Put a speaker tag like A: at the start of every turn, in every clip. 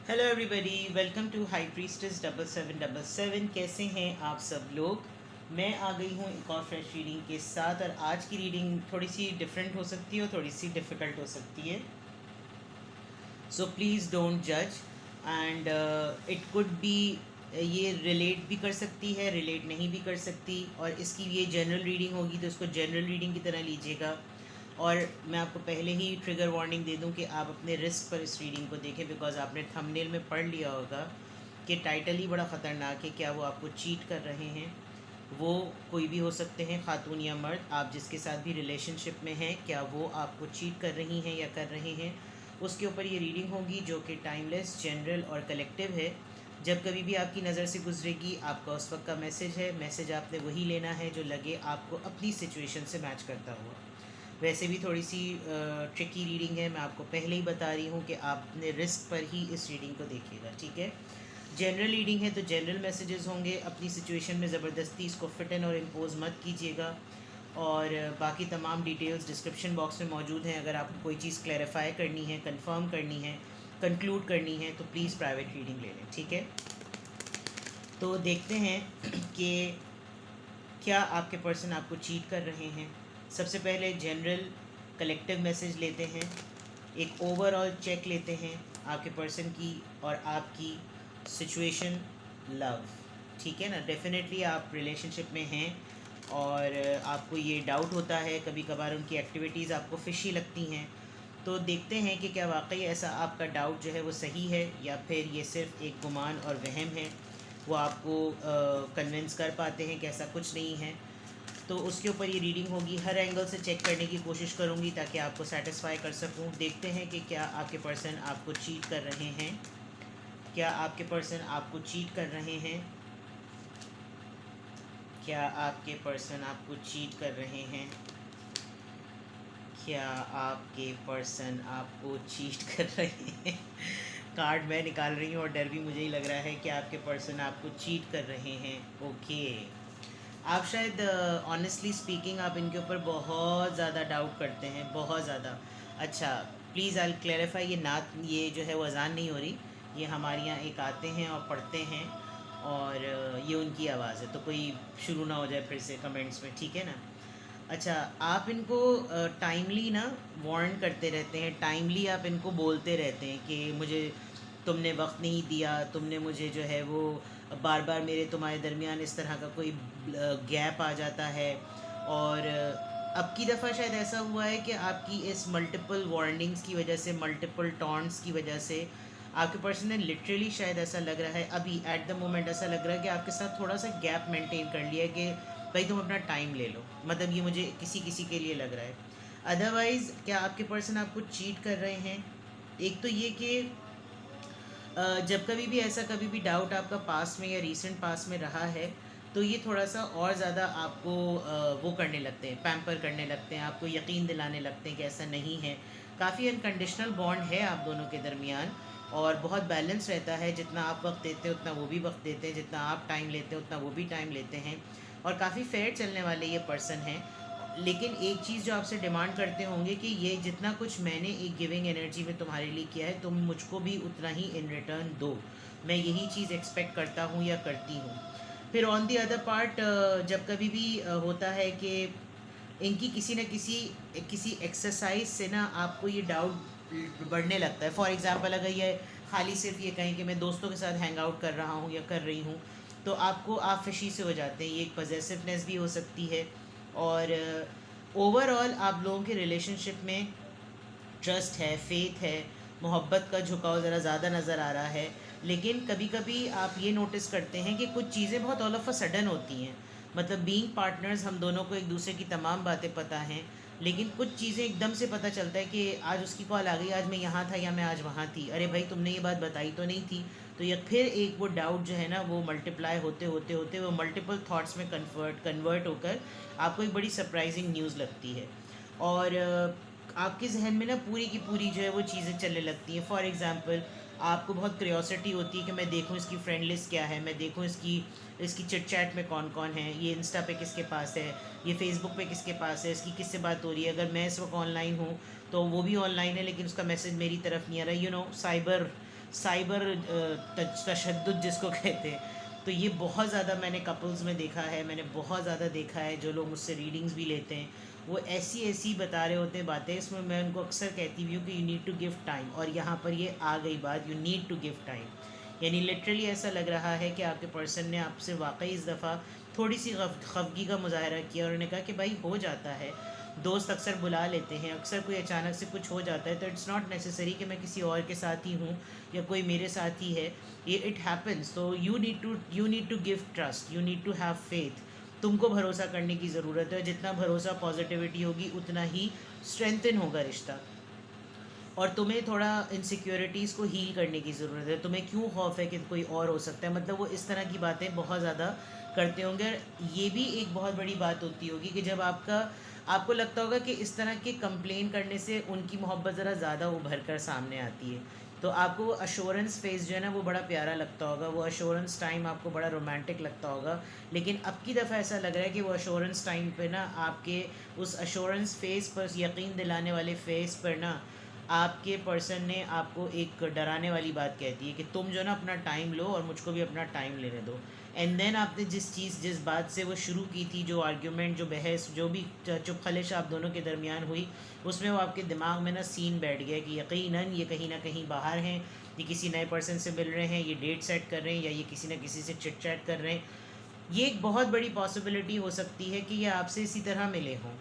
A: Hello everybody, welcome to high priestess 7777। कैसे हैं आप सब लोग। मैं आ गई हूँ एक और फ्रेश रीडिंग के साथ, और आज की रीडिंग थोड़ी सी डिफरेंट हो सकती है और थोड़ी सी डिफ़िकल्ट हो सकती है। सो प्लीज़ डोंट जज। एंड इट कुड बी, ये रिलेट भी कर सकती है, रिलेट नहीं भी कर सकती। और इसकी ये जनरल रीडिंग होगी तो इसको जनरल रीडिंग की तरह लीजिएगा। और मैं आपको पहले ही ट्रिगर वार्निंग दे दूं कि आप अपने रिस्क पर इस रीडिंग को देखें, बिकॉज आपने थंबनेल में पढ़ लिया होगा कि टाइटल ही बड़ा ख़तरनाक है। क्या वो आपको चीट कर रहे हैं? वो कोई भी हो सकते हैं, खातून या मर्द। आप जिसके साथ भी रिलेशनशिप में हैं, क्या वो आपको चीट कर रही हैं या कर रहे हैं? उसके ऊपर ये रीडिंग होगी, जो कि टाइमलेस, जनरल और कलेक्टिव है। जब कभी भी आपकी नज़र से गुजरेगी, आपका उस वक्त का मैसेज है। मैसेज आपने वही लेना है जो लगे आपको अपनी सिचुएशन से मैच करता हुआ। वैसे भी थोड़ी सी ट्रिकी रीडिंग है, मैं आपको पहले ही बता रही हूँ कि आप अपने रिस्क पर ही इस रीडिंग को देखिएगा, ठीक है। जनरल रीडिंग है तो जनरल मैसेजेस होंगे। अपनी सिचुएशन में ज़बरदस्ती इसको फिट इन और इम्पोज मत कीजिएगा। और बाकी तमाम डिटेल्स डिस्क्रिप्शन बॉक्स में मौजूद हैं। अगर आपको कोई चीज़ क्लैरिफाई करनी है, कंफर्म करनी है, कंक्लूड करनी है, तो प्लीज़ प्राइवेट रीडिंग ले लें, ठीक है। तो देखते हैं कि क्या आपके पर्सन आपको चीट कर रहे हैं। सबसे पहले जनरल कलेक्टिव मैसेज लेते हैं, एक ओवरऑल चेक लेते हैं आपके पर्सन की और आपकी सिचुएशन लव, ठीक है ना। डेफिनेटली आप रिलेशनशिप में हैं और आपको ये डाउट होता है, कभी कभार उनकी एक्टिविटीज़ आपको फिशी लगती हैं। तो देखते हैं कि क्या वाकई ऐसा आपका डाउट जो है वो सही है, या फिर ये सिर्फ एक गुमान और वहम है। वो आपको कन्विंस कर पाते हैं कि ऐसा कुछ नहीं है। तो उसके ऊपर ये रीडिंग होगी। हर एंगल से चेक करने की कोशिश करूँगी ताकि आपको सेटिस्फाई कर सकूँ। देखते हैं कि क्या आपके पर्सन आपको चीट कर रहे हैं। क्या आपके पर्सन आपको चीट कर रहे हैं? क्या आपके पर्सन आपको चीट कर रहे हैं? क्या आपके पर्सन आपको चीट कर रहे हैं? कार्ड मैं निकाल रही हूँ और डर भी मुझे ही लग रहा है कि आपके पर्सन आपको चीट कर रहे हैं। ओके, आप शायद ऑनेस्टली स्पीकिंग आप इनके ऊपर बहुत ज़्यादा डाउट करते हैं, बहुत ज़्यादा। अच्छा, प्लीज़ आई क्लैरिफाई, ये नात, ये जो है वो अजान नहीं हो रही। ये हमारे यहाँ एक आते हैं और पढ़ते हैं, और ये उनकी आवाज़ है। तो कोई शुरू ना हो जाए फिर से कमेंट्स में, ठीक है ना। अच्छा, आप इनको टाइमली ना वार्न करते रहते हैं, टाइमली आप इनको बोलते रहते हैं कि मुझे तुमने वक्त नहीं दिया, तुमने मुझे जो है वो बार बार मेरे तुम्हारे दरमियान इस तरह का कोई गैप आ जाता है। और अब की दफ़ा शायद ऐसा हुआ है कि आपकी इस मल्टीपल वार्निंग्स की वजह से, मल्टीपल टॉन्ट्स की वजह से, आपके पर्सन ने लिटरली, शायद ऐसा लग रहा है अभी एट द मोमेंट, ऐसा लग रहा है कि आपके साथ थोड़ा सा गैप मेंटेन कर लिया है कि भाई तुम अपना टाइम ले लो। मतलब ये मुझे किसी किसी के लिए लग रहा है। अदरवाइज़ क्या आपके पर्सन आपको चीट कर रहे हैं? एक तो ये कि जब कभी भी ऐसा, कभी भी डाउट आपका पास में या रीसेंट पास में रहा है, तो ये थोड़ा सा और ज़्यादा आपको वो करने लगते हैं, पैम्पर करने लगते हैं, आपको यकीन दिलाने लगते हैं कि ऐसा नहीं है। काफ़ी अनकंडीशनल बॉन्ड है आप दोनों के दरमियान, और बहुत बैलेंस रहता है। जितना आप वक्त देते हैं उतना वो भी वक्त देते हैं, जितना आप टाइम लेते हैं उतना वो भी टाइम लेते हैं, और काफ़ी फेयर चलने वाले ये पर्सन हैं। लेकिन एक चीज़ जो आपसे डिमांड करते होंगे कि ये जितना कुछ मैंने एक गिविंग एनर्जी में तुम्हारे लिए किया है, तुम मुझको भी उतना ही इन रिटर्न दो। मैं यही चीज़ एक्सपेक्ट करता हूँ या करती हूँ। फिर ऑन दी अदर पार्ट, जब कभी भी होता है कि इनकी किसी न किसी किसी एक्सरसाइज से ना आपको ये डाउट बढ़ने लगता है। फॉर एग्ज़ाम्पल, अगर ये खाली सिर्फ ये कहें कि मैं दोस्तों के साथ हैंग आउट कर रहा हूँ या कर रही हूँ, तो आपको आप फिशी से हो जाते हैं। ये एक पजेसिवनेस भी हो सकती है। और ओवरऑल आप लोगों के रिलेशनशिप में ट्रस्ट है, फेथ है, मोहब्बत का झुकाव ज़रा ज़्यादा नज़र आ रहा है। लेकिन कभी कभी आप ये नोटिस करते हैं कि कुछ चीज़ें बहुत ऑल ऑफ अ सडन होती हैं। मतलब बीइंग पार्टनर्स हम दोनों को एक दूसरे की तमाम बातें पता हैं, लेकिन कुछ चीज़ें एकदम से पता चलता है कि आज उसकी कॉल आ गई, आज मैं यहाँ था या मैं आज वहाँ थी, अरे भाई तुमने ये बात बताई तो नहीं थी। तो ये फिर एक वो डाउट जो है ना, वो मल्टीप्लाई होते होते होते वो मल्टीपल थॉट्स में कन्वर्ट होकर आपको एक बड़ी सरप्राइजिंग न्यूज़ लगती है। और आपके जहन में ना पूरी की पूरी जो है वो चीज़ें चलने लगती हैं। फॉर एग्ज़ाम्पल, आपको बहुत क्यूरियोसिटी होती है कि मैं देखूं इसकी फ्रेंड लिस्ट क्या है, मैं देखूं इसकी इसकी चिट चैट में कौन कौन है, ये इंस्टा पे किसके पास है, ये फेसबुक पे किसके पास है, इसकी किससे बात हो रही है। अगर मैं इस वक्त ऑनलाइन हूँ तो वो भी ऑनलाइन है, लेकिन उसका मैसेज मेरी तरफ नहीं आ रहा। साइबर साइबर तशद्दुद जिसको कहते हैं। तो ये बहुत ज़्यादा मैंने कपल्स में देखा है, मैंने बहुत ज़्यादा देखा है। जो लोग मुझसे रीडिंग्स भी लेते हैं वो ऐसी ऐसी बता रहे होते हैं बातें, इसमें मैं उनको अक्सर कहती भी हूँ कि you need to give time. और यहाँ पर ये आ गई बात, you need to give time. यानी लिटरली ऐसा लग रहा है कि आपके पर्सन ने आपसे वाकई इस दफ़ा थोड़ी सी खफगी का मुजाहरा किया और उन्होंने कहा कि भाई हो जाता है, दोस्त अक्सर बुला लेते हैं, अक्सर कोई अचानक से कुछ हो जाता है, तो इट्स नॉट नेसेसरी कि मैं किसी और के साथ ही हूँ या कोई मेरे साथ ही है, ये इट हैपन्स। तो you need to give trust, you need to have faith. तुमको भरोसा करने की ज़रूरत है। जितना भरोसा पॉजिटिविटी होगी उतना ही स्ट्रेंथन होगा रिश्ता। और तुम्हें थोड़ा इनसिक्योरिटीज़ को हील करने की ज़रूरत है। तुम्हें क्यों खौफ है कि कोई और हो सकता है, मतलब वो इस तरह की बातें बहुत ज़्यादा करते होंगे। ये भी एक बहुत बड़ी बात होती होगी कि जब आपको लगता होगा कि इस तरह के कंप्लेन करने से उनकी मोहब्बत ज़रा ज़्यादा उभर कर सामने आती है, तो आपको वो अश्योरेंस फेज जो है ना वो बड़ा प्यारा लगता होगा, वो अश्योरेंस टाइम आपको बड़ा रोमांटिक लगता होगा। लेकिन अब की दफ़ा ऐसा लग रहा है कि वो अश्योरेंस टाइम पे ना, आपके उस अश्योरेंस फेस पर, यकीन दिलाने वाले फेस पर ना, आपके पर्सन ने आपको एक डराने वाली बात कहती है कि तुम जो ना अपना टाइम लो और मुझको भी अपना टाइम लेने दो। एंड देन आपने जिस बात से वो शुरू की थी, जो आर्ग्यूमेंट, जो बहस, जो भी चुप खलिश आप दोनों के दरमियान हुई, उसमें वो आपके दिमाग में ना सीन बैठ गया कि यकीनन ये कहीं ना कहीं बाहर हैं, ये किसी नए पर्सन से मिल रहे हैं, ये डेट सेट कर रहे हैं, या ये किसी न किसी से चिट चैट कर रहे हैं। ये एक बहुत बड़ी पॉसिबिलिटी हो सकती है कि ये आपसे इसी तरह मिले हों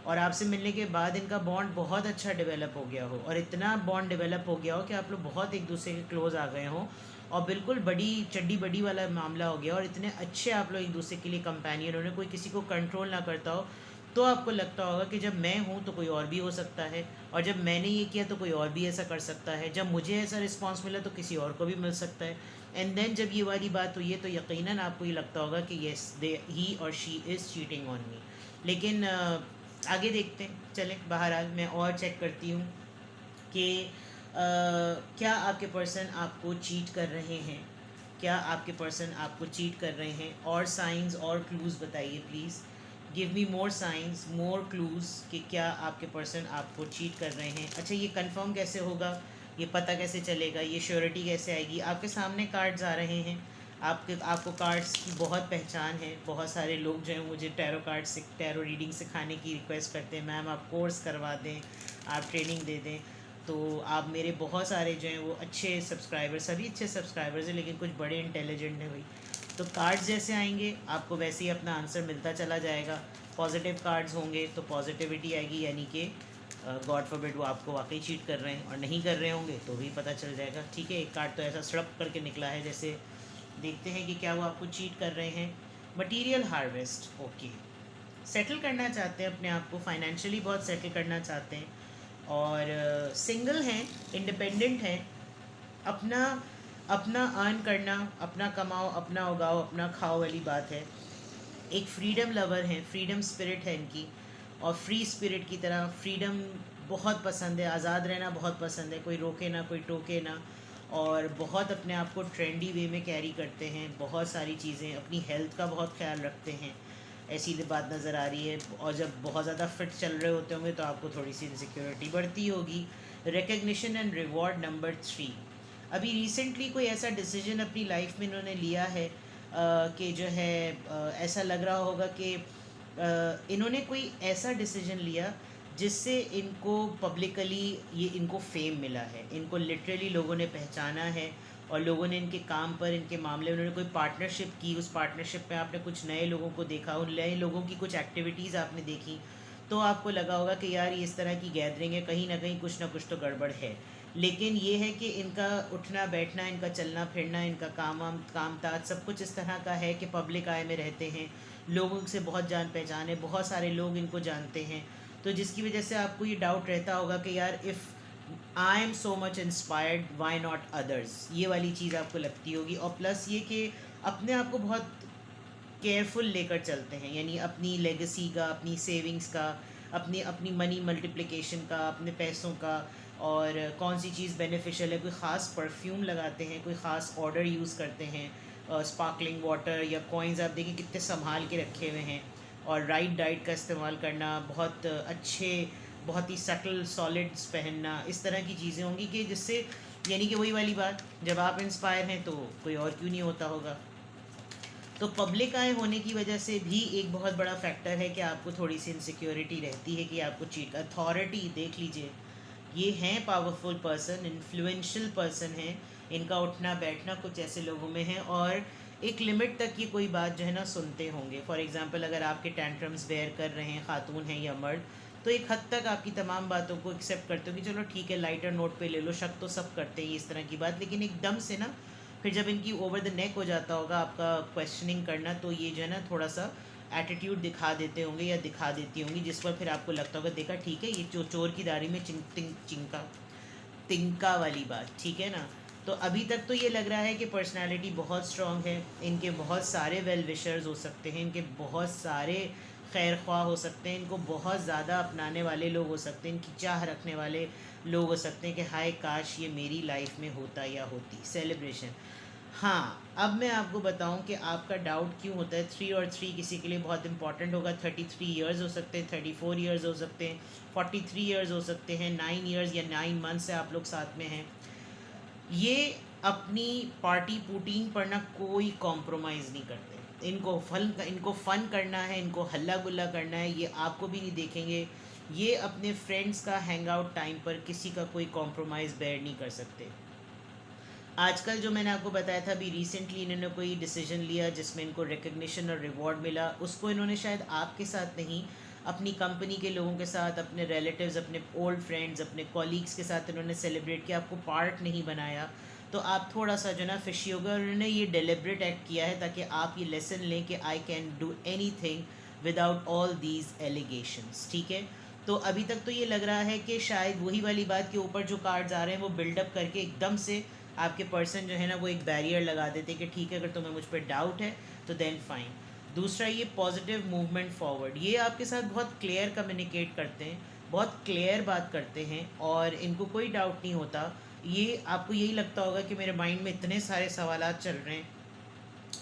A: और आपसे मिलने के बाद इनका बॉन्ड बहुत अच्छा डेवलप हो गया हो, और इतना बॉन्ड डेवलप हो गया हो कि आप लोग बहुत एक दूसरे के क्लोज आ गए हों, और बिल्कुल बड़ी चड्डी बड़ी वाला मामला हो गया, और इतने अच्छे आप लोग एक दूसरे के लिए कंपेनियन हो, कोई किसी को कंट्रोल ना करता हो। तो आपको लगता होगा कि जब मैं हूँ तो कोई और भी हो सकता है, और जब मैंने ये किया तो कोई और भी ऐसा कर सकता है, जब मुझे ऐसा रिस्पॉन्स मिला तो किसी और को भी मिल सकता है। एंड देन जब ये वाली बात हुई है तो यकीनन आपको ये लगता होगा कि येस, दे ही और she is cheating on me. लेकिन आगे देखते हैं, चलें। बहरहाल मैं और चेक करती हूँ कि क्या आपके पर्सन आपको चीट कर रहे हैं, क्या आपके पर्सन आपको चीट कर रहे हैं। और साइंस और क्लूज़ बताइए please, give me more science, more clues कि क्या आपके पर्सन आपको चीट कर रहे हैं। अच्छा, ये कंफर्म कैसे होगा, ये पता कैसे चलेगा, ये श्योरिटी कैसे आएगी। आपके सामने कार्ड्स आ रहे हैं, आपको कार्ड्स की बहुत पहचान है। बहुत सारे लोग जो हैं मुझे टैरो रीडिंग सिखाने की रिक्वेस्ट करते हैं, मैम आप कोर्स करवा दें, आप ट्रेनिंग दे दें। तो आप मेरे बहुत सारे जो हैं वो अच्छे सब्सक्राइबर्स, सभी अच्छे सब्सक्राइबर्स हैं, लेकिन कुछ बड़े इंटेलिजेंट हैं भाई। तो कार्ड्स जैसे आएंगे आपको वैसे ही अपना आंसर मिलता चला जाएगा। पॉजिटिव कार्ड्स होंगे तो पॉजिटिविटी आएगी, यानी कि गॉड फॉरबिड वो आपको वाकई चीट कर रहे हैं, और नहीं कर रहे होंगे तो भी पता चल जाएगा। ठीक है, एक कार्ड तो ऐसा सड़प करके निकला है, जैसे देखते हैं कि क्या वो आपको चीट कर रहे हैं। मटीरियल हार्वेस्ट, ओके, सेटल करना चाहते हैं अपने आप को, फाइनेंशियली बहुत सेटल करना चाहते हैं, और सिंगल हैं, इंडिपेंडेंट हैं, अपना अपना अर्न करना, अपना कमाओ, अपना उगाओ, अपना खाओ वाली बात है। एक फ्रीडम लवर हैं, फ्रीडम स्पिरिट है इनकी, और फ्री स्पिरिट की तरह फ्रीडम बहुत पसंद है, आज़ाद रहना बहुत पसंद है, कोई रोके ना, कोई टोके ना, और बहुत अपने आप को ट्रेंडी वे में कैरी करते हैं, बहुत सारी चीज़ें, अपनी हेल्थ का बहुत ख्याल रखते हैं, ऐसी बात नज़र आ रही है। और जब बहुत ज़्यादा फिट चल रहे होते होंगे तो आपको थोड़ी सी इनसिक्योरिटी बढ़ती होगी। रिकग्निशन एंड रिवॉर्ड नंबर 3, अभी रिसेंटली कोई ऐसा डिसीजन अपनी लाइफ में इन्होंने लिया है कि जो है ऐसा लग रहा होगा कि इन्होंने कोई ऐसा डिसीजन लिया जिससे इनको पब्लिकली ये इनको फेम मिला है, इनको लिटरली लोगों ने पहचाना है, और लोगों ने इनके काम पर, इनके मामले में, उन्होंने कोई पार्टनरशिप की, उस पार्टनरशिप में आपने कुछ नए लोगों को देखा, उन नए लोगों की कुछ एक्टिविटीज़ आपने देखी, तो आपको लगा होगा कि यार ये इस तरह की गैदरिंग है, कहीं ना कहीं कुछ ना कुछ तो गड़बड़ है। लेकिन ये है कि इनका उठना बैठना, इनका चलना फिरना, इनका काम ताज सब कुछ इस तरह का है कि पब्लिक आय में रहते हैं, लोगों से बहुत जान पहचान है, बहुत सारे लोग इनको जानते हैं, तो जिसकी वजह से आपको ये डाउट रहता होगा कि यार if I am so much inspired why not others, ये वाली चीज़ आपको लगती होगी। और प्लस ये कि अपने आप को बहुत केयरफुल लेकर चलते हैं, यानी अपनी लेगेसी का, अपनी सेविंग्स का, अपनी अपनी मनी मल्टीप्लिकेशन का, अपने पैसों का, और कौन सी चीज़ बेनिफिशियल है, कोई ख़ास परफ्यूम लगाते हैं, कोई ख़ास ऑर्डर यूज़ करते हैं, स्पार्कलिंग वाटर या कॉइन्स आप देखिए कितने संभाल के रखे हुए हैं, और राइट डाइट का इस्तेमाल करना, बहुत अच्छे, बहुत ही सटल सॉलिड्स पहनना, इस तरह की चीज़ें होंगी कि जिससे यानी कि वही वाली बात, जब आप इंस्पायर हैं तो कोई और क्यों नहीं होता होगा। तो पब्लिक आए होने की वजह से भी एक बहुत बड़ा फैक्टर है कि आपको थोड़ी सी इनसिक्योरिटी रहती है कि आपको चीट। अथॉरिटी देख लीजिए, ये हैं पावरफुल पर्सन, इन्फ्लुएंशियल पर्सन हैं, इनका उठना बैठना कुछ ऐसे लोगों में है, और एक लिमिट तक ये कोई बात जो है ना सुनते होंगे। फॉर एग्जांपल अगर आपके टैंट्रम्स बेयर कर रहे हैं, खातून हैं या मर्द, तो एक हद तक आपकी तमाम बातों को एक्सेप्ट करते हो कि चलो ठीक है, लाइटर नोट पे ले लो, शक तो सब करते हैं इस तरह की बात, लेकिन एकदम से ना फिर जब इनकी ओवर द नेक हो जाता होगा आपका क्वेश्चनिंग करना, तो ये जो है ना थोड़ा सा एटीट्यूड दिखा देते होंगे या दिखा देती होंगी, जिस पर फिर आपको लगता होगा देखा ठीक है, ये चोर की दाढ़ी में चिंका तिनका वाली बात, ठीक है ना। तो अभी तक तो ये लग रहा है कि पर्सनालिटी बहुत स्ट्रांग है, इनके बहुत सारे वेल विशर्स हो सकते हैं, इनके बहुत सारे खैर ख्वाह हो सकते हैं, इनको बहुत ज़्यादा अपनाने वाले लोग हो सकते हैं, इनकी चाह रखने वाले लोग हो सकते हैं कि हाय काश ये मेरी लाइफ में होता या होती। सेलिब्रेशन। हाँ, अब मैं आपको बताऊं कि आपका डाउट क्यों होता है। 3 और 3 किसी के लिए बहुत इंपॉर्टेंट होगा। 33 ईयर्स हो सकते हैं, 34 ईयर्स हो सकते हैं, 43 ईयर्स हो सकते हैं, 9 ईयर्स या 9 मंथ से आप लोग साथ में हैं। ये अपनी पार्टी पुटीन पर ना कोई कॉम्प्रोमाइज़ नहीं करते। इनको फ़न करना है, इनको हल्ला गुल्ला करना है, ये आपको भी नहीं देखेंगे। ये अपने फ्रेंड्स का हैंग आउट टाइम पर किसी का कोई कॉम्प्रोमाइज़ बेयर नहीं कर सकते। आजकल जो मैंने आपको बताया था, अभी रिसेंटली इन्होंने कोई डिसीजन लिया जिसमें इनको रिकग्निशन और रिवॉर्ड मिला, उसको इन्होंने शायद आपके साथ नहीं, अपनी कंपनी के लोगों के साथ, अपने रिलेटिव्स, अपने ओल्ड फ्रेंड्स, अपने कॉलीग्स के साथ इन्होंने सेलिब्रेट किया, आपको पार्ट नहीं बनाया। तो आप थोड़ा सा जो ना फिशी होगा। उन्होंने ये डेलिब्रेट एक्ट किया है ताकि आप ये लेसन लें कि I can do any thing without all these allegations, ठीक है। तो अभी तक तो ये लग रहा है कि शायद वही वाली बात के ऊपर जो कार्ड्स आ रहे हैं वो बिल्डअप करके एकदम से आपके पर्सन जो है ना वो एक बैरियर लगा देते कि ठीक है, अगर तुम्हें मुझ पर डाउट है तो देन फाइन। दूसरा, ये पॉजिटिव मूवमेंट फॉरवर्ड, ये आपके साथ बहुत क्लियर कम्युनिकेट करते हैं, बहुत क्लियर बात करते हैं, और इनको कोई डाउट नहीं होता। ये आपको यही लगता होगा कि मेरे माइंड में इतने सारे सवालात चल रहे हैं,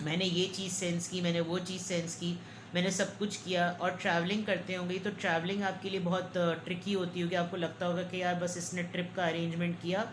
A: मैंने ये चीज़ सेंस की, मैंने वो चीज़ सेंस की, मैंने सब कुछ किया। और ट्रैवलिंग करते होंगे तो ट्रैवलिंग आपके लिए बहुत ट्रिकी होती होगी, आपको लगता होगा कि यार बस इसने ट्रिप का अरेंजमेंट किया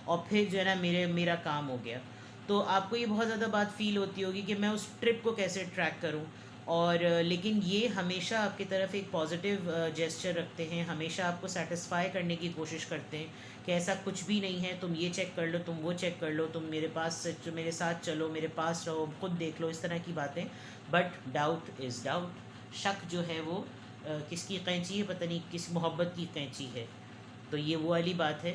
A: और फिर जो है ना मेरा काम हो गया। तो आपको ये बहुत ज़्यादा बात फील होती होगी कि मैं उस ट्रिप को कैसे ट्रैक करूं। और लेकिन ये हमेशा आपकी तरफ एक पॉजिटिव जेस्चर रखते हैं, हमेशा आपको सेटिस्फाई करने की कोशिश करते हैं कि ऐसा कुछ भी नहीं है, तुम ये चेक कर लो, तुम वो चेक कर लो, तुम मेरे पास मेरे साथ चलो, मेरे पास रहो, खुद देख लो, इस तरह की बातें। But doubt is doubt. शक जो है वो किसकी कैंची है, पता नहीं किस मोहब्बत की कैंची है। तो ये वो वाली बात है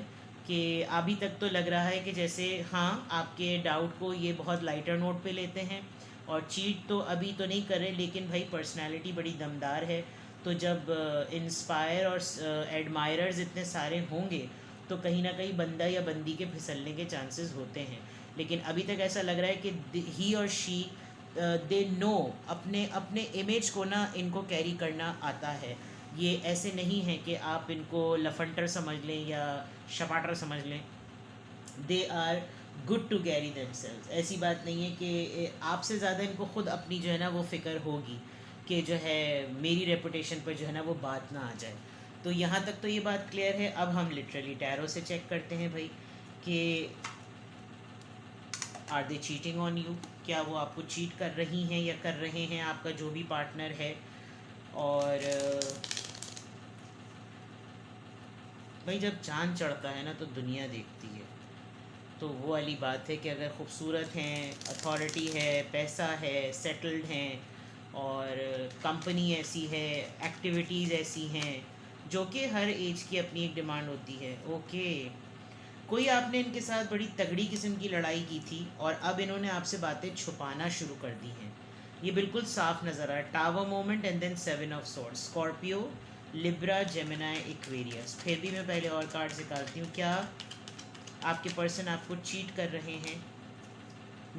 A: कि अभी तक तो लग रहा है कि जैसे हाँ, आपके डाउट को ये बहुत लाइटर नोट पे लेते हैं, और चीट तो अभी तो नहीं कर रहे, लेकिन भाई पर्सनालिटी बड़ी दमदार है। तो जब इंस्पायर और एडमायरर्स इतने सारे होंगे तो कहीं ना कहीं बंदा या बंदी के फिसलने के चांसेस होते हैं। लेकिन अभी तक ऐसा लग रहा है कि ही और शी दे नो, अपने अपने इमेज को ना इनको कैरी करना आता है। ये ऐसे नहीं है कि आप इनको लफंटर समझ लें या शपाटर समझ लें। They are good to carry themselves. ऐसी बात नहीं है कि आपसे ज़्यादा इनको खुद अपनी जो है ना वो फ़िक्र होगी कि जो है मेरी रेपुटेशन पर जो है ना वो बात ना आ जाए। तो यहाँ तक तो ये बात क्लियर है। अब हम लिटरली टैरो से चेक करते हैं भाई कि are they cheating on you, क्या वो आपको चीट कर रही हैं या कर रहे हैं, आपका जो भी पार्टनर है। और भाई जब चांद चढ़ता है ना तो दुनिया देखती है। तो वो वाली बात है कि अगर खूबसूरत हैं, अथॉरिटी है, पैसा है, सेटल्ड हैं, और कंपनी ऐसी है, एक्टिविटीज़ ऐसी हैं जो कि हर एज की अपनी एक डिमांड होती है। ओके, कोई आपने इनके साथ बड़ी तगड़ी किस्म की लड़ाई की थी और अब इन्होंने आपसे बातें छुपाना शुरू कर दी हैं। ये बिल्कुल साफ नज़र आ रहा है। Tower moment and then 7 of swords, Scorpio, Libra, Gemini, Aquarius. फिर भी मैं पहले और कार्ड निकालती हूँ। क्या आपके पर्सन आपको चीट कर रहे हैं?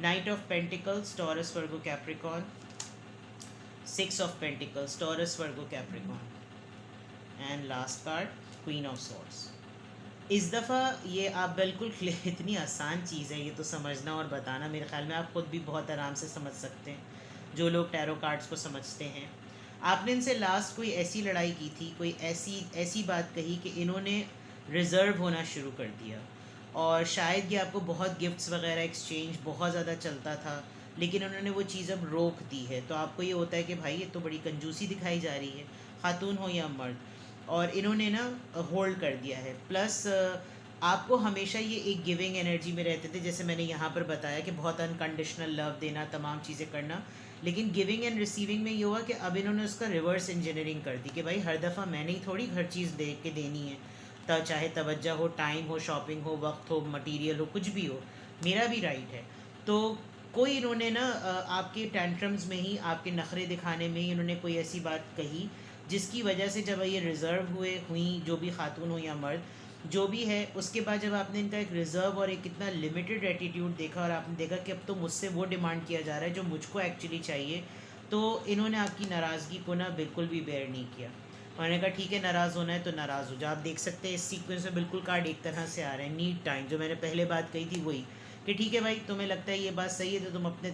A: Night of pentacles, taurus, Virgo, Capricorn. 6 of pentacles, taurus, Virgo, Capricorn. And last card queen of swords. इस दफ़ा ये आप बिल्कुल इतनी आसान चीज़ है ये तो समझना और बताना, मेरे ख्याल में आप खुद भी बहुत आराम से समझ सकते हैं जो लोग टैरो कार्ड्स को समझते हैं। आपने इनसे लास्ट कोई ऐसी लड़ाई की थी, कोई ऐसी बात कही कि इन्होंने रिज़र्व होना शुरू कर दिया। और शायद ये आपको बहुत गिफ्ट्स वगैरह एक्सचेंज बहुत ज़्यादा चलता था, लेकिन उन्होंने वो चीज़ अब रोक दी है। तो आपको ये होता है कि भाई ये तो बड़ी कंजूसी दिखाई जा रही है, खातून हो या मर्द, और इन्होंने ना होल्ड कर दिया है। प्लस आपको हमेशा ये एक गिविंग एनर्जी में रहते थे, जैसे मैंने यहाँ पर बताया कि बहुत अनकंडीशनल लव देना, तमाम चीज़ें करना। लेकिन गिविंग एंड रिसीविंग में ये हुआ कि अब इन्होंने उसका रिवर्स इंजीनियरिंग कर दी कि भाई हर दफ़ा मैंने ही थोड़ी हर चीज़ दे के देनी है, चाहे तवज्जो हो, टाइम हो, शॉपिंग हो, वक्त हो, मटेरियल हो, कुछ भी हो, मेरा भी राइट है। तो कोई इन्होंने ना आपके टेंट्रम्स में ही, आपके नखरे दिखाने में ही इन्होंने कोई ऐसी बात कही जिसकी वजह से जब ये रिज़र्व हुई, जो भी खातून हो या मर्द जो भी है, उसके बाद जब आपने इनका एक रिज़र्व और एक कितना लिमिटेड एटीट्यूड देखा और आपने देखा कि अब तो मुझसे वो डिमांड किया जा रहा है जो मुझको एक्चुअली चाहिए, तो इन्होंने आपकी नाराज़गी को ना बिल्कुल भी बेयर नहीं किया। उन्होंने कहा ठीक है, नाराज़ होना है तो नाराज़ हो जाओ। आप देख सकते हैं इस सीक्वेंस में बिल्कुल कार्ड एक तरह से आ रहे हैं, नीड टाइम, जो मैंने पहले बात कही थी वही, कि ठीक है भाई तुम्हें लगता है ये बात सही है तो तुम अपने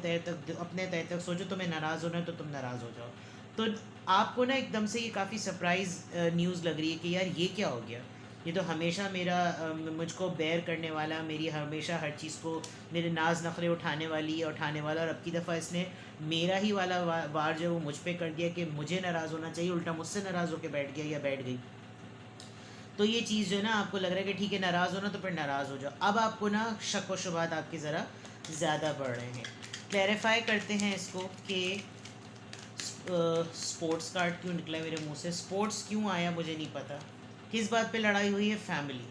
A: तय तक सोचो, तुम्हें नाराज़ होना है तो तुम नाराज़ हो जाओ। तो आपको ना एकदम से ये काफ़ी सरप्राइज़ न्यूज़ लग रही है कि यार ये क्या हो गया, ये तो हमेशा मेरा मुझको बेयर करने वाला, मेरी हमेशा हर चीज़ को, मेरे नाज नखरे उठाने वाली उठाने वाला, और अब की दफ़ा इसने मेरा ही वाला वार जो वो मुझ पे कर दिया कि मुझे नाराज़ होना चाहिए, उल्टा मुझसे नाराज़ होकर बैठ गया या बैठ गई। तो ये चीज़ जो है ना आपको लग रहा है कि ठीक है नाराज़ होना तो फिर नाराज़ हो जाओ। अब आपको ना शक व शुबात आपके ज़रा ज़्यादा बढ़ रहे हैं। क्लैरिफाई करते हैं इसको कि स्पोर्ट्स कार्ड क्यों निकला मेरे मुंह से, स्पोर्ट्स क्यों आया मुझे नहीं पता। किस बात पे लड़ाई हुई है? फैमिली,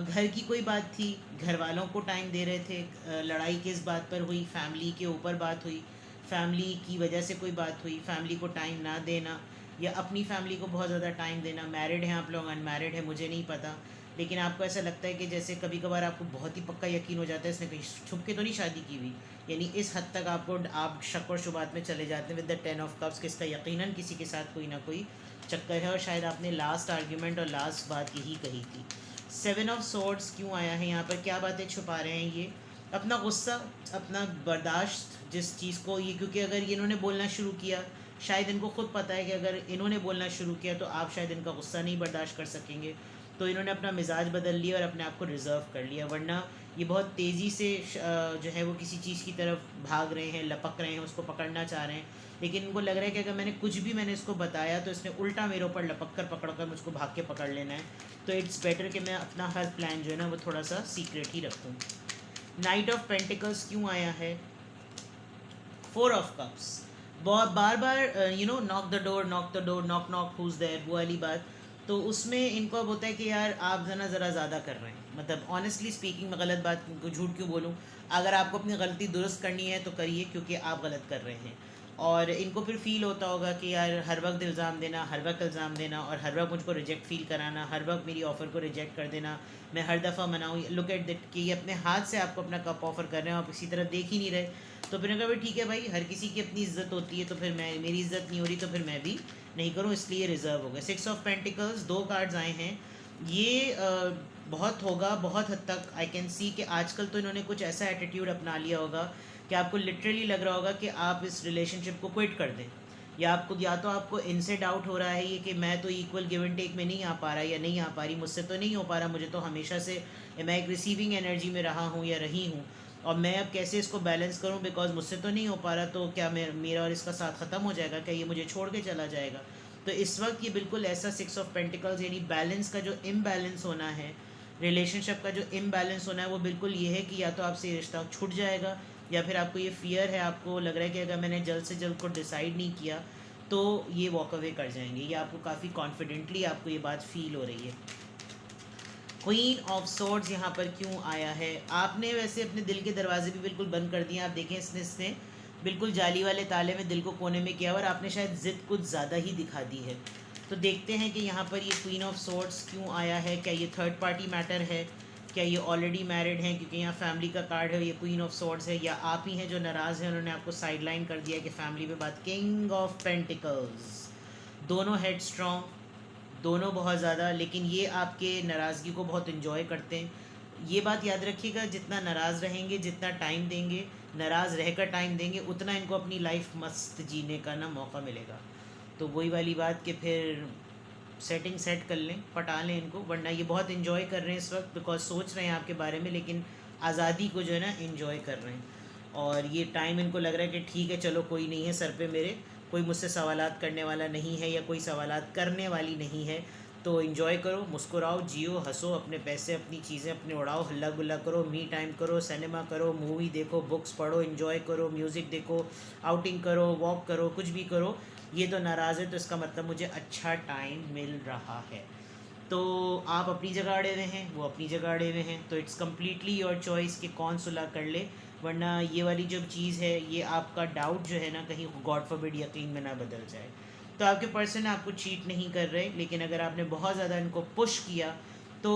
A: घर की कोई बात थी, घर वालों को टाइम दे रहे थे, लड़ाई किस बात पर हुई? फैमिली के ऊपर बात हुई, फैमिली की वजह से कोई बात हुई, फैमिली को टाइम ना देना या अपनी फैमिली को बहुत ज़्यादा टाइम देना। मैरिड हैं आप लोग, अनमैरिड है मुझे नहीं पता, लेकिन आपको ऐसा लगता है कि जैसे कभी कभार आपको बहुत ही पक्का यकीन हो जाता है इसने कहीं छुप के तो नहीं शादी की हुई, यानी इस हद तक आपको आप शक और शुबात में चले जाते हैं विद द 10 ऑफ कप्स कि इसका यकीनन किसी के साथ कोई ना कोई चक्कर है, और शायद आपने लास्ट आर्ग्यूमेंट और लास्ट बात यही कही थी। 7 ऑफ सोर्ड्स क्यों आया है यहाँ पर? क्या बातें छुपा रहे हैं ये? अपना गुस्सा, अपना बर्दाश्त जिस चीज़ को ये, क्योंकि अगर ये इन्होंने बोलना शुरू किया, शायद इनको खुद पता है कि अगर इन्होंने बोलना शुरू किया तो आप शायद इनका गुस्सा नहीं बर्दाश्त कर सकेंगे, तो इन्होंने अपना मिजाज बदल लिया और अपने आप को रिज़र्व कर लिया। वरना ये बहुत तेज़ी से जो है वो किसी चीज़ की तरफ भाग रहे हैं, लपक रहे हैं, उसको पकड़ना चाह रहे हैं, लेकिन इनको लग रहा है कि अगर मैंने इसको बताया तो इसने उल्टा मेरे ऊपर लपक कर पकड़ कर मुझको भाग के पकड़ लेना है। तो इट्स बेटर कि मैं अपना हर प्लान जो है ना वो थोड़ा सा सीक्रेट ही रखूँ। नाइट ऑफ पेंटिकल्स क्यों आया है? 4 ऑफ कप्स, बहुत बार बार knock the door, knock knock, who's there, वो वाली बात। तो उसमें इनको अब होता है कि यार आप ज़रा ज़्यादा कर रहे हैं, मतलब ऑनेस्टली स्पीकिंग, मैं गलत बात झूठ क्यों बोलूँ, अगर आपको अपनी गलती दुरुस्त करनी है तो करिए, क्योंकि आप गलत कर रहे हैं। और इनको फिर फील होता होगा कि यार हर वक्त इल्ज़ाम देना, हर वक्त इल्ज़ाम देना, और हर वक्त मुझको रिजेक्ट फील कराना, हर वक्त मेरी ऑफ़र को रिजेक्ट कर देना, मैं हर दफ़ा मनाऊँ। लुक एट दैट कि ये अपने हाथ से आपको अपना कप ऑफ़र कर रहे हैं, आप इसी तरफ देख ही नहीं रहे। तो फिर कहा भाई ठीक है भाई, हर किसी की अपनी इज़्ज़त होती है, तो फिर मेरी इज़्ज़त नहीं हो रही तो फिर मैं भी नहीं करूँ, इसलिए रिज़र्व हो गए। 6 ऑफ पेंटिकल्स, 2 कार्ड्स आए हैं। ये बहुत होगा, बहुत हद तक आई कैन सी कि आजकल तो इन्होंने कुछ ऐसा एटीट्यूड अपना लिया होगा कि आपको लिटरली लग रहा होगा कि आप इस रिलेशनशिप को क्विट कर दें, या तो आपको इनसे डाउट हो रहा है ये कि मैं तो इक्वल गिव एंड टेक में नहीं आ पा रहा या नहीं आ पा रही, मुझसे तो नहीं हो पा रहा, मुझे तो हमेशा से मैं एक रिसीविंग एनर्जी में रहा हूँ या रही हूँ, और मैं अब कैसे इसको बैलेंस करूँ, बिकॉज मुझसे तो नहीं हो पा रहा, तो क्या मेरा और इसका साथ ख़त्म हो जाएगा, क्या ये मुझे छोड़ के चला जाएगा? तो इस वक्त ये बिल्कुल ऐसा 6 ऑफ पेंटिकल्स, यानी बैलेंस का जो इम्बैलेंस होना है, रिलेशनशिप का जो इम्बैलेंस होना है, वो बिल्कुल ये है कि या तो आपसे ये रिश्ता छूट जाएगा, या फिर आपको ये फियर है, आपको लग रहा है कि अगर मैंने जल्द से जल्द को डिसाइड नहीं किया तो ये वॉक अवे कर जाएंगे। ये आपको काफ़ी कॉन्फिडेंटली आपको ये बात फील हो रही है। क्वीन ऑफ सोर्ड्स यहाँ पर क्यों आया है? आपने वैसे अपने दिल के दरवाजे भी बिल्कुल बंद कर दिए। आप देखें इसने बिल्कुल जाली वाले ताले में दिल को कोने में किया, और आपने शायद ज़िद कुछ ज़्यादा ही दिखा दी है। तो देखते हैं कि यहाँ पर ये क्वीन ऑफ सोर्ड्स क्यों आया है। क्या ये थर्ड पार्टी मैटर है? क्या ये ऑलरेडी मैरिड हैं? क्योंकि यहाँ फैमिली का कार्ड है, ये क्वीन ऑफ सोर्ड्स है, या आप ही हैं जो नाराज़ हैं, उन्होंने आपको साइडलाइन कर दिया कि फैमिली पे बात। किंग ऑफ पेंटिकल्स, दोनों हेड स्ट्रॉन्ग, दोनों बहुत ज़्यादा, लेकिन ये आपके नाराज़गी को बहुत इन्जॉय करते हैं। ये बात याद रखिएगा, जितना नाराज़ रहेंगे, जितना टाइम देंगे, नाराज़ रहकर टाइम देंगे, उतना इनको अपनी लाइफ मस्त जीने का ना मौका मिलेगा। तो वही वाली बात कि फिर सेटिंग सेट कर लें, पटा लें इनको, वरना ये बहुत इन्जॉय कर रहे हैं इस वक्त बिकॉज सोच रहे हैं आपके बारे में, लेकिन आज़ादी को जो है ना इन्जॉय कर रहे हैं। और ये टाइम इनको लग रहा है कि ठीक है चलो कोई नहीं है सर पे मेरे, कोई मुझसे सवालात करने वाला नहीं है या कोई सवालात करने वाली नहीं है, तो इन्जॉय करो, मुस्कुराओ, जियो, हंसो, अपने पैसे अपनी चीज़ें अपने उड़ाओ, हल्ला गुल्ला करो, मी टाइम करो, सिनेमा करो, मूवी देखो, बुक्स पढ़ो, इन्जॉय करो, म्यूज़िक देखो, आउटिंग करो, वॉक करो, कुछ भी करो। ये तो नाराज़ है तो इसका मतलब मुझे अच्छा टाइम मिल रहा है। तो आप अपनी जगह अड़े हुए हैं, वो अपनी जगह अड़े हुए हैं, तो इट्स कम्प्लीटली योर चॉइस कि कौन सुलह कर ले, वरना ये वाली जो चीज़ है ये आपका डाउट जो है ना कहीं गॉड फॉरबिड यकीन में ना बदल जाए। तो आपके पर्सन आपको चीट नहीं कर रहे, लेकिन अगर आपने बहुत ज़्यादा इनको पुश किया तो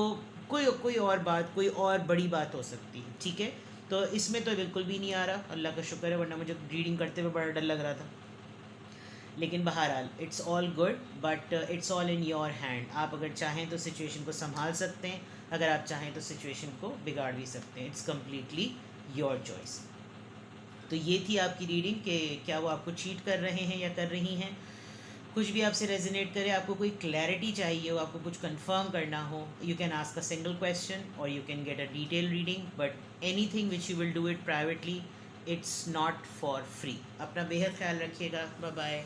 A: कोई कोई और बात, कोई और बड़ी बात हो सकती है, ठीक है। तो इसमें तो बिल्कुल भी नहीं आ रहा, अल्लाह का शुक्र है, वरना मुझे रीडिंग करते हुए बड़ा डर लग रहा था। लेकिन बहरहाल it's all good, but it's all in your hand. आप अगर चाहें तो सिचुएशन को संभाल सकते हैं, अगर आप चाहें तो सिचुएशन को बिगाड़ भी सकते हैं। It's completely your choice. तो ये थी आपकी रीडिंग कि क्या वो आपको चीट कर रहे हैं या कर रही हैं। कुछ भी आपसे रेजोनेट करे, आपको कोई क्लैरिटी चाहिए हो, आपको कुछ कंफर्म करना हो, you can ask a single question और you can get a detail reading, but anything which you will do it privately, it's not for free. अपना बेहद ख्याल रखिएगा। Bye bye.